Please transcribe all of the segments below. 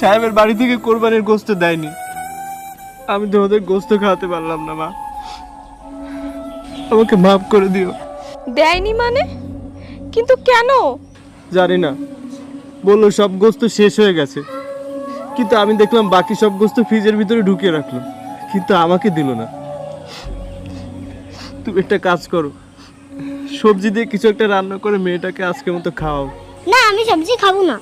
সাহেবের বাড়ি থেকে কোরবানির গোশত দেয়নি, আমি তোমাদের গোশত খাওয়াতে পারলাম না। মা, আমাকে মাফ করে দিও। দেয়নি মানে? কিন্তু কেন? জানি না, বললো সব গোশত শেষ হয়ে গেছে, কিন্তু আমি দেখলাম বাকি সব গোশত ফ্রিজের ভিতরে ঢুকিয়ে রাখলো, কিন্তু আমাকে দিল না। তুমি একটা কাজ করো, সবজি দিয়ে কিছু একটা রান্না করে মেয়েটাকে আজকের মতো খাওয়াও। না, আমি সবজি খাবো না।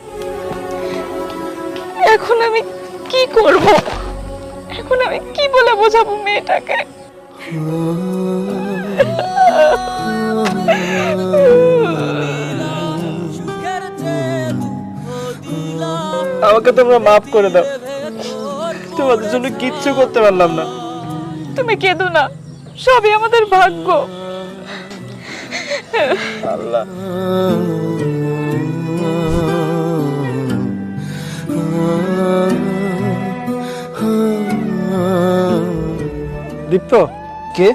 এখন আমি কি করব? এখন আমি কি বলে বোঝাবো মেয়েটাকে? আমাকে তোমরা মাফ করে দাও, তোমাদের জন্য কিচ্ছু করতে পারলাম না। তুমি কেঁদো না, সবই আমাদের ভাগ্য। আল্লাহ, দীপ্ত কে?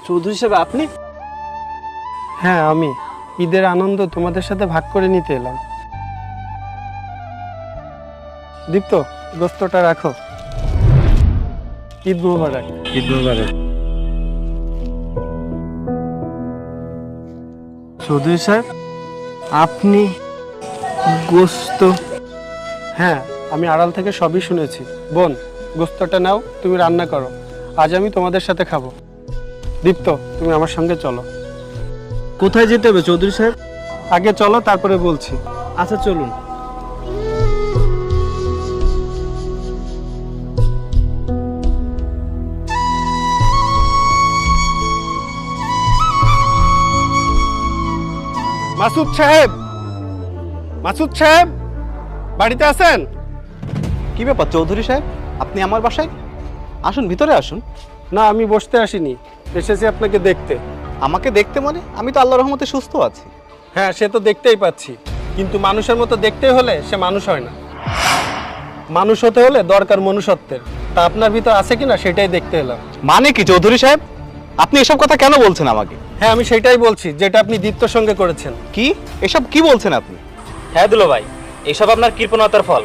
চৌধুরী সাহেব আপনি? হ্যাঁ আমি। ঈদের আনন্দ তোমাদের সাথে ভাগ করে নিতে এলাম। দীপ্ত, গোস্তটা রাখো। ঈদ মোবারক। ঈদ মোবারক। চৌধুরী সাহেব আপনি গোস্ত? হ্যাঁ, আমি আড়াল থেকে সবই শুনেছি। বোন, গোস্তটা নাও, তুমি রান্না করো, আজ আমি তোমাদের সাথে খাবো। দীপ্ত, তুমি আমার সঙ্গে চলো। কোথায় যেতে হবে চৌধুরী সাহেব? আগে চলো, তারপরে বলছি। আচ্ছা চলুন। মাসুদ সাহেব, মাসুদ সাহেব বাড়িতে আছেন? কি ব্যাপার চৌধুরী সাহেব, আপনি আমার বাসায়? আসুন, ভিতরে আসুন। না, আমি বসতে আসিনি, এসেছি আপনাকে দেখতে। আমাকে দেখতে মানে? আমি তো আল্লাহর রহমতে সুস্থ আছি। হ্যাঁ, সে তো দেখতেই পাচ্ছি, কিন্তু মানুষের মতো দেখতে হলে সে মানুষ হয় না। মানুষ হতে হলে দরকার মনুষ্যত্বের, তা আপনার ভিতর আছে কিনা সেটাই দেখতে এলাম। মানে কি চৌধুরী সাহেব, আপনি এসব কথা কেন বলছেন আমাকে? হ্যাঁ, আমি সেটাই বলছি যেটা আপনি দীপ্তর সঙ্গে করেছেন। কি এসব কি বলছেন আপনি? হ্যাঁ দুলো ভাই, এইসব আপনার কৃপণতার ফল।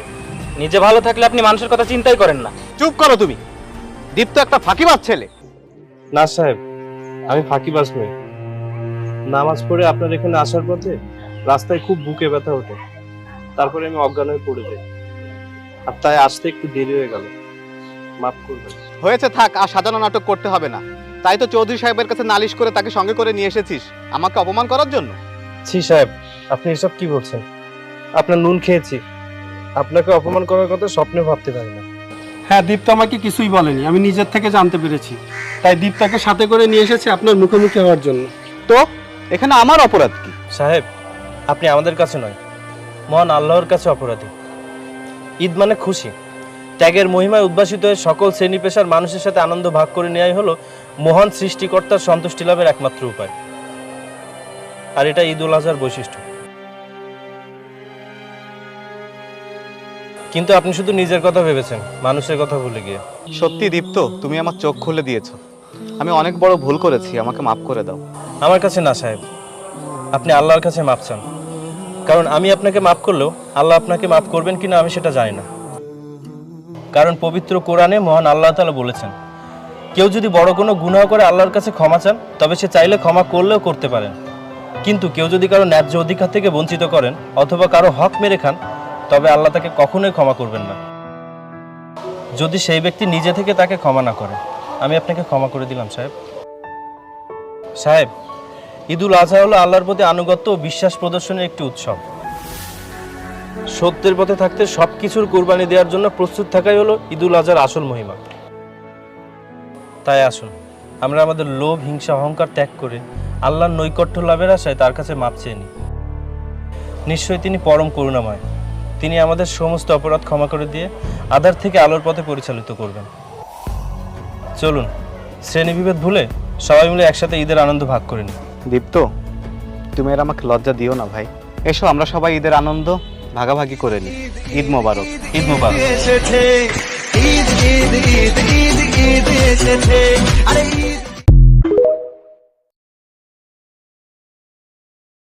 নিজে ভালো থাকলে আপনি মানুষের কথা চিন্তাই করেন না। চুপ করো তুমি। দীপ্ত একটা ফাঁকিবাজ ছেলে। না সাহেব, আমি ফাঁকিবাজ নই। নামাজ পড়ে আপনার এখানে আসার পথে রাস্তায় খুব বুকে ব্যথা হতো, তারপরে আমি অজ্ঞান হয়ে পড়ে যাই, আর তাই আসতে একটু দেরি হয়ে গেল, মাফ করবেন। হয়েছে, থাক, আর সাজানো নাটক করতে হবে না। তাই তো চৌধুরী সাহেবের কাছে নালিশ করে তাকে সঙ্গে করে নিয়ে এসেছিস আমাকে অপমান করার জন্য? ছি সাহেব, আপনি এসব কি বলছেন? আপনার নুন খেয়েছি, আপনাকে অপমান করার কথা স্বপ্নে ভাবতে পারি না। হ্যাঁ, দীপ্ত আমাকে কিছুই বলেনি, আমি নিজের থেকে জানতে পেরেছি, তাই দীপ্তাকে সাথে করে নিয়ে এসেছি আপনার মুখোমুখি হওয়ার জন্য। তো এখানে আমার অপরাধ কি? সাহেব, আপনি আমাদের কাছে নয়, মহান আল্লাহর কাছে অপরাধী। ঈদ মানে খুশি, ত্যাগের মহিমায় উদ্ভাসিত হয়ে সকল শ্রেণী পেশার মানুষের সাথে আনন্দ ভাগ করে নেওয়াই হলো মহান সৃষ্টিকর্তার সন্তুষ্টি লাভের একমাত্র উপায়। আর এটা ঈদ উল আজহার বৈশিষ্ট্য। কিন্তু আপনি শুধু নিজের কথা ভেবেছেন, মানুষের কথা ভুলে গিয়ে। সত্যি দীপ্ত, তুমি আমার চোখ খুলে দিয়েছো। আমি অনেক বড় ভুল করেছি, আমাকে মাফ করে দাও। আমার কাছে না সাহেব, আপনি আল্লাহর কাছে মাপ চান। কারণ আমি আপনাকে মাফ করলেও আল্লাহ আপনাকে মাফ করবেন কিনা আমি সেটা জানি না। কারণ পবিত্র কোরআনে মহান আল্লাহ তাআলা বলেছেন, কেউ যদি বড় কোনো গুনাহ করে আল্লাহর কাছে ক্ষমা চান, তবে সে চাইলে ক্ষমা করলেও করতে পারেন। কিন্তু কেউ যদি কারো ন্যায্য অধিকার থেকে বঞ্চিত করেন অথবা কারো হক মেরে খান, তবে আল্লাহ তাকে কখনোই ক্ষমা করবেন না, যদি সেই ব্যক্তি নিজে থেকে তাকে ক্ষমা না করে। আমি আপনাকে ক্ষমা করে দিলাম সাহেব। সাহেব, ঈদ উল আজহা হলো আল্লাহর প্রতি আনুগত্য ও বিশ্বাস প্রদর্শনের একটি উৎসব। সত্যের পথে থাকতে সবকিছুর কুরবানি দেওয়ার জন্য প্রস্তুত থাকাই হলো ঈদ উল আজহার আসল মহিমা। তাই আসুন, আমরা আমাদের লোভ, হিংসা, অহংকার ত্যাগ করে আল্লাহর নৈকট্য লাভের আশায় তার কাছে মাপ চেয়ে নিই। নিশ্চয়ই তিনি পরম করুণাময়, তিনি আমাদের সমস্ত অপরাধ ক্ষমা করে দিয়ে আধার থেকে আলোর পথে পরিচালিত করবেন। চলুন, শ্রেণীবিভেদ ভুলে সবাই মিলে একসাথে ঈদের আনন্দ ভাগ করে নিই। দীপ্ত, তুমি আর আমাকে লজ্জা দিও না ভাই। এসো আমরা সবাই ঈদের আনন্দ ভাগাভাগি করে নিই। ঈদ মোবারক। ঈদ মোবারক। ঈদ ঈদ ঈদ ঈদ ঈদ এসেছে, আরে ঈদ।